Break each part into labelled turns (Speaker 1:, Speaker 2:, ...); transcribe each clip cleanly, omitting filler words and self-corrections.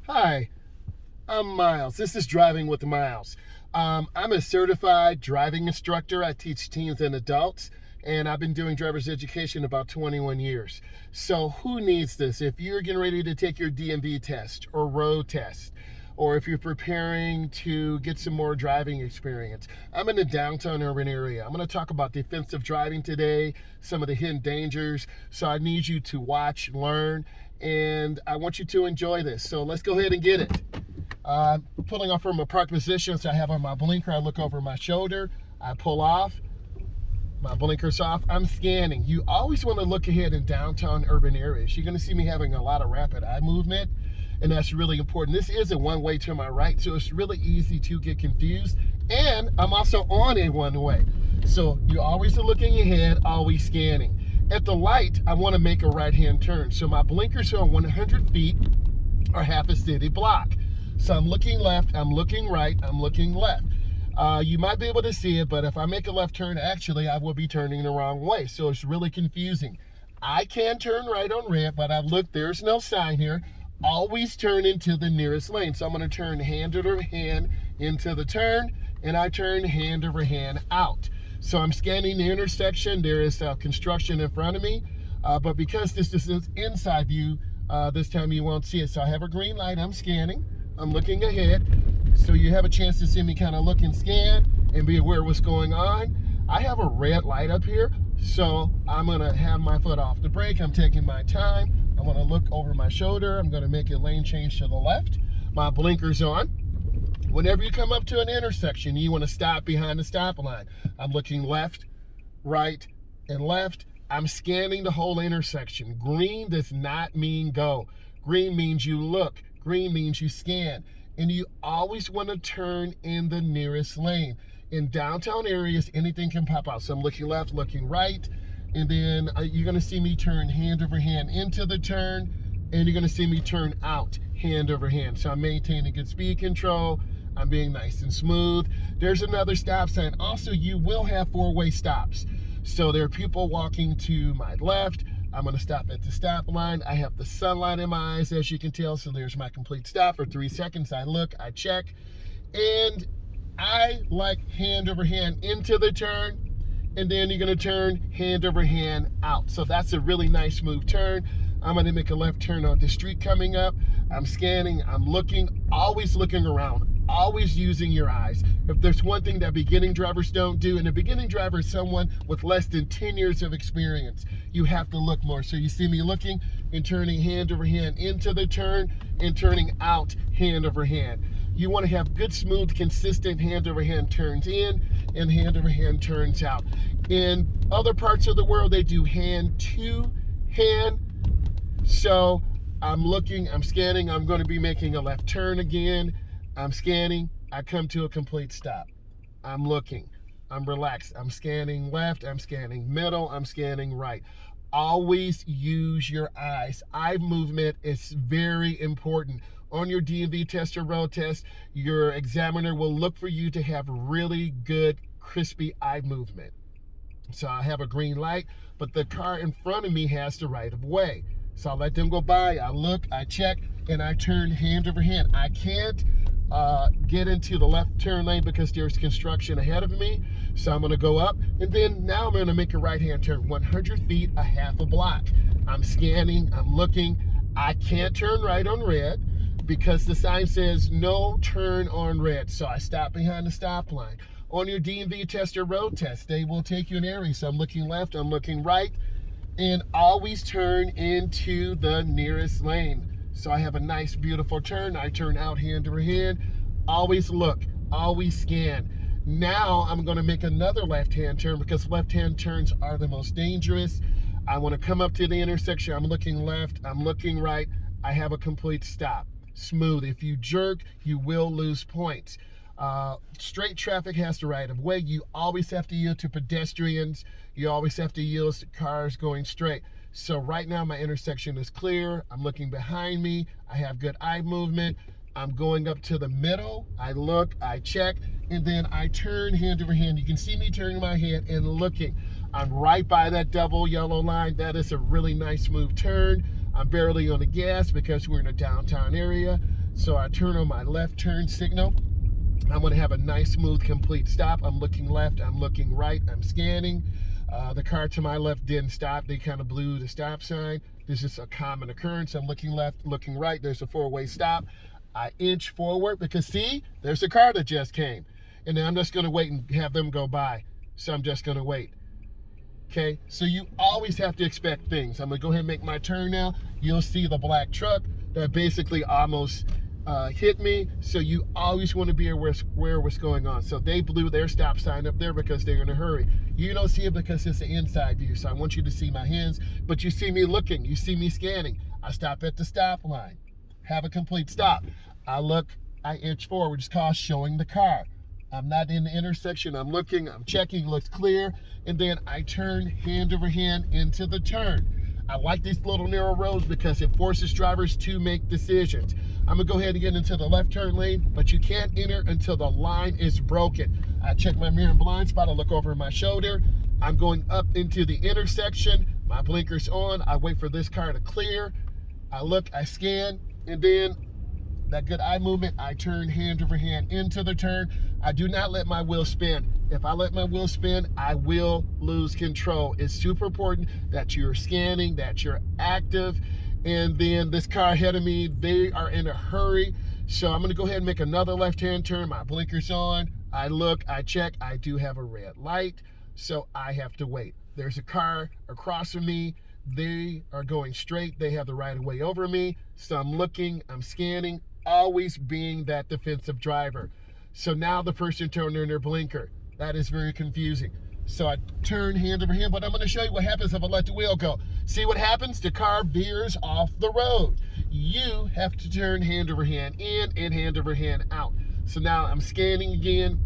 Speaker 1: Hi, I'm Miles. This is Driving with Miles. I'm a certified driving instructor. I teach teens and adults, and I've been doing driver's education about 21 years. So, who needs this? If you're getting ready to take your DMV test or road test, or if you're preparing to get some more driving experience, I'm in the downtown urban area. I'm going to talk about defensive driving today, some of the hidden dangers. So, I need you to watch, learn, and I want you to enjoy this. So, let's go ahead and get it. Pulling off from a park position, so I have on my blinker. I look over my shoulder. I pull off. My blinker's off. I'm scanning. You always want to look ahead in downtown urban areas. You're going to see me having a lot of rapid eye movement, and that's really important. This is a one-way to my right, so it's really easy to get confused. And I'm also on a one-way. So you're always looking ahead, always scanning. At the light, I want to make a right-hand turn. So my blinkers are 100 feet or half a city block. So I'm looking left, I'm looking right, I'm looking left. You might be able to see it, but if I make a left turn, actually, I will be turning the wrong way. So it's really confusing. I can turn right on red, but I've looked, there's no sign here. Always turn into the nearest lane. So I'm going to turn hand over hand into the turn, and I turn hand over hand out. So I'm scanning the intersection. There is construction in front of me, but because this is inside view, this time you won't see it. So I have a green light, I'm scanning. I'm looking ahead, so you have a chance to see me kind of look and scan and be aware of what's going on. I have a red light up here, so I'm gonna have my foot off the brake. I'm taking my time. I wanna look over my shoulder. I'm gonna make a lane change to the left. My blinker's on. Whenever you come up to an intersection, you wanna stop behind the stop line. I'm looking left, right, and left. I'm scanning the whole intersection. Green does not mean go. Green means you look. Green means you scan, and you always want to turn in the nearest lane. In downtown areas, anything can pop out. So I'm looking left, looking right, and then you're going to see me turn hand over hand into the turn, and you're going to see me turn out hand over hand. So I'm maintaining good speed control. I'm being nice and smooth. There's another stop sign. Also, you will have four-way stops. So there are people walking to my left. I'm going to stop at the stop line. I have the sunlight in my eyes, as you can tell, so there's my complete stop for 3 seconds. I look, I check, and I like hand over hand into the turn, and then you're going to turn hand over hand out. So that's a really nice smooth turn. I'm going to make a left turn on the street coming up. I'm scanning, I'm looking, always looking around, always using your eyes. If there's one thing that beginning drivers don't do, and a beginning driver is someone with less than 10 years of experience, you have to look more. So you see me looking and turning hand over hand into the turn and turning out hand over hand. You want to have good, smooth, consistent hand over hand turns in and hand over hand turns out. In other parts of the world, they do hand to hand. So I'm looking, I'm scanning, I'm going to be making a left turn again. I'm scanning, I come to a complete stop. I'm looking, I'm relaxed, I'm scanning left, I'm scanning middle, I'm scanning right. Always use your eyes. Eye movement is very important. On your DMV test or road test, your examiner will look for you to have really good, crispy eye movement. So I have a green light, but the car in front of me has the right of way. So I let them go by, I look, I check, and I turn hand over hand. I can't get into the left turn lane because there's construction ahead of me. So I'm gonna go up, and then now I'm gonna make a right-hand turn, 100 feet, a half a block. I'm scanning, I'm looking. I can't turn right on red because the sign says no turn on red. So I stop behind the stop line. On your DMV test or road test, they will take you in areas. So I'm looking left, I'm looking right, and always turn into the nearest lane. So I have a nice, beautiful turn. I turn out hand over hand. Always look, always scan. Now I'm gonna make another left-hand turn because left-hand turns are the most dangerous. I wanna come up to the intersection. I'm looking left, I'm looking right. I have a complete stop. Smooth. If you jerk, you will lose points. Straight traffic has the right of way. You always have to yield to pedestrians. You always have to yield to cars going straight. So right now my intersection is clear. I'm looking behind me. I have good eye movement. I'm going up to the middle. I look, I check, and then I turn hand over hand. You can see me turning my head and looking. I'm right by that double yellow line. That is a really nice smooth turn. I'm barely on the gas because we're in a downtown area. So I turn on my left turn signal. I'm going to have a nice, smooth, complete stop. I'm looking left, I'm looking right, I'm scanning. The car to my left didn't stop. They kind of blew the stop sign. This is a common occurrence. I'm looking left, looking right. There's a four-way stop. I inch forward because, see, there's a car that just came. And then I'm just going to wait and have them go by. So I'm just going to wait. Okay, so you always have to expect things. I'm going to go ahead and make my turn now. You'll see the black truck that basically almost hit me. So you always want to be aware what's going on. So they blew their stop sign up there because they're in a hurry. You don't see it because it's an inside view. So I want you to see my hands, but you see me looking, you see me scanning. I stop at the stop line, have a complete stop. I look, I inch forward, it's called showing the car. I'm not in the intersection, I'm looking, I'm checking, looks clear, and then I turn hand over hand into the turn. I like these little narrow roads because it forces drivers to make decisions. I'm gonna go ahead and get into the left turn lane, but you can't enter until the line is broken. I check my mirror and blind spot, I look over my shoulder. I'm going up into the intersection, my blinker's on, I wait for this car to clear. I look, I scan, and then that good eye movement, I turn hand over hand into the turn. I do not let my wheel spin. If I let my wheel spin, I will lose control. It's super important that you're scanning, that you're active. And then this car ahead of me, they are in a hurry. So I'm gonna go ahead and make another left-hand turn. My blinker's on. I look, I check, I do have a red light. So I have to wait. There's a car across from me. They are going straight. They have the right of way over me. So I'm looking, I'm scanning, always being that defensive driver. So now the person turned on their blinker. That is very confusing. So I turn hand over hand, but I'm gonna show you what happens if I let the wheel go. See what happens? The car veers off the road. You have to turn hand over hand in and hand over hand out. So now I'm scanning again,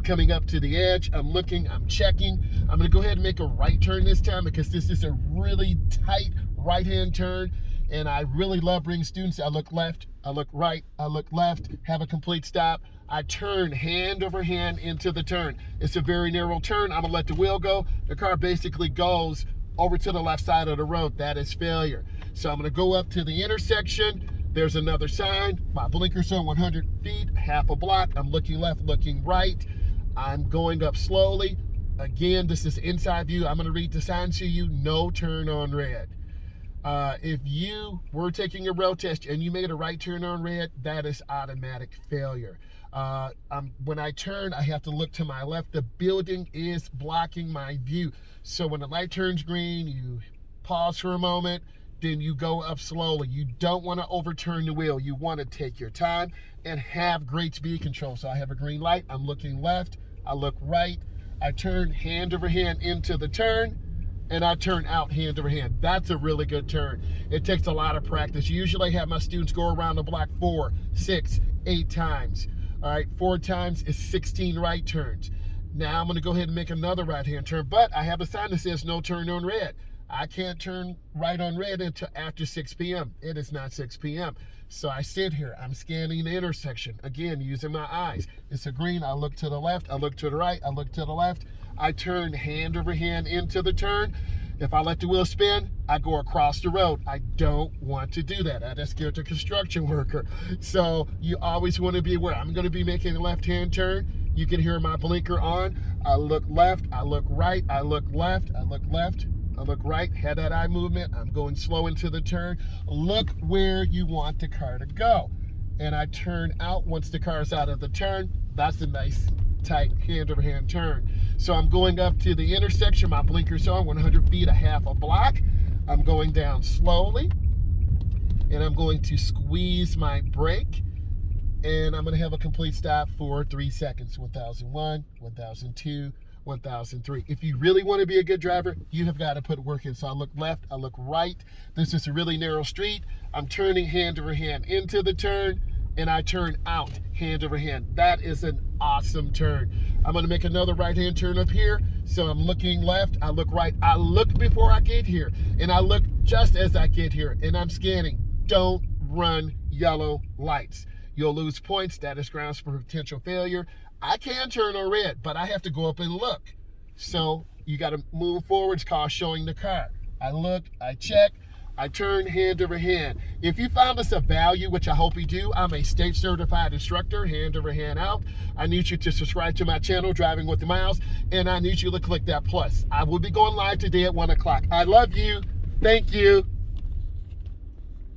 Speaker 1: coming up to the edge, I'm looking, I'm checking. I'm gonna go ahead and make a right turn this time because this is a really tight right-hand turn. And I really love bringing students. I look left, I look right, I look left, have a complete stop. I turn hand over hand into the turn. It's a very narrow turn. I'm gonna let the wheel go. The car basically goes over to the left side of the road. That is failure. So I'm gonna go up to the intersection. There's another sign. My blinker's on 100 feet, half a block. I'm looking left, looking right. I'm going up slowly. Again, this is inside view. I'm gonna read the sign to you. No turn on red. If you were taking a road test and you made a right turn on red, that is automatic failure. When I turn, I have to look to my left. The building is blocking my view. So when the light turns green, you pause for a moment, then you go up slowly. You don't want to overturn the wheel. You want to take your time and have great speed control. So I have a green light, I'm looking left, I look right, I turn hand over hand into the turn, and I turn out hand over hand. That's a really good turn. It takes a lot of practice. Usually I have my students go around the block 4, 6, 8 times. All right, 4 times is 16 right turns. Now I'm gonna go ahead and make another right-hand turn, but I have a sign that says no turn on red. I can't turn right on red until after 6 p.m. It is not 6 p.m. So I sit here, I'm scanning the intersection, again, using my eyes. It's a green, I look to the left, I look to the right, I look to the left. I turn hand over hand into the turn. If I let the wheel spin, I go across the road. I don't want to do that. I just scared the construction worker. So you always want to be aware. I'm going to be making a left-hand turn. You can hear my blinker on. I look left, I look right, I look left, I look left, I look right, had that eye movement. I'm going slow into the turn. Look where you want the car to go. And I turn out once the car is out of the turn. That's a nice tight hand over hand turn. So I'm going up to the intersection, my blinker's on, 100 feet, a half a block. I'm going down slowly, and I'm going to squeeze my brake, and I'm gonna have a complete stop for 3 seconds. 1001, 1002, 1003. If you really want to be a good driver, you have got to put work in. So I look left, I look right. This is a really narrow street. I'm turning hand over hand into the turn, and I turn out hand over hand. That is an awesome turn. I'm gonna make another right-hand turn up here. So I'm looking left, I look right, I look before I get here, and I look just as I get here, and I'm scanning. Don't run yellow lights. You'll lose points. That is grounds for potential failure. I can turn on red, but I have to go up and look. So you gotta move forward. It's called showing the car. I look, I check, I turn hand over hand. If you found this of value, which I hope you do, I'm a state certified instructor, hand over hand out. I need you to subscribe to my channel, Driving with the Miles, and I need you to click that plus. I will be going live today at 1 o'clock. I love you. Thank you.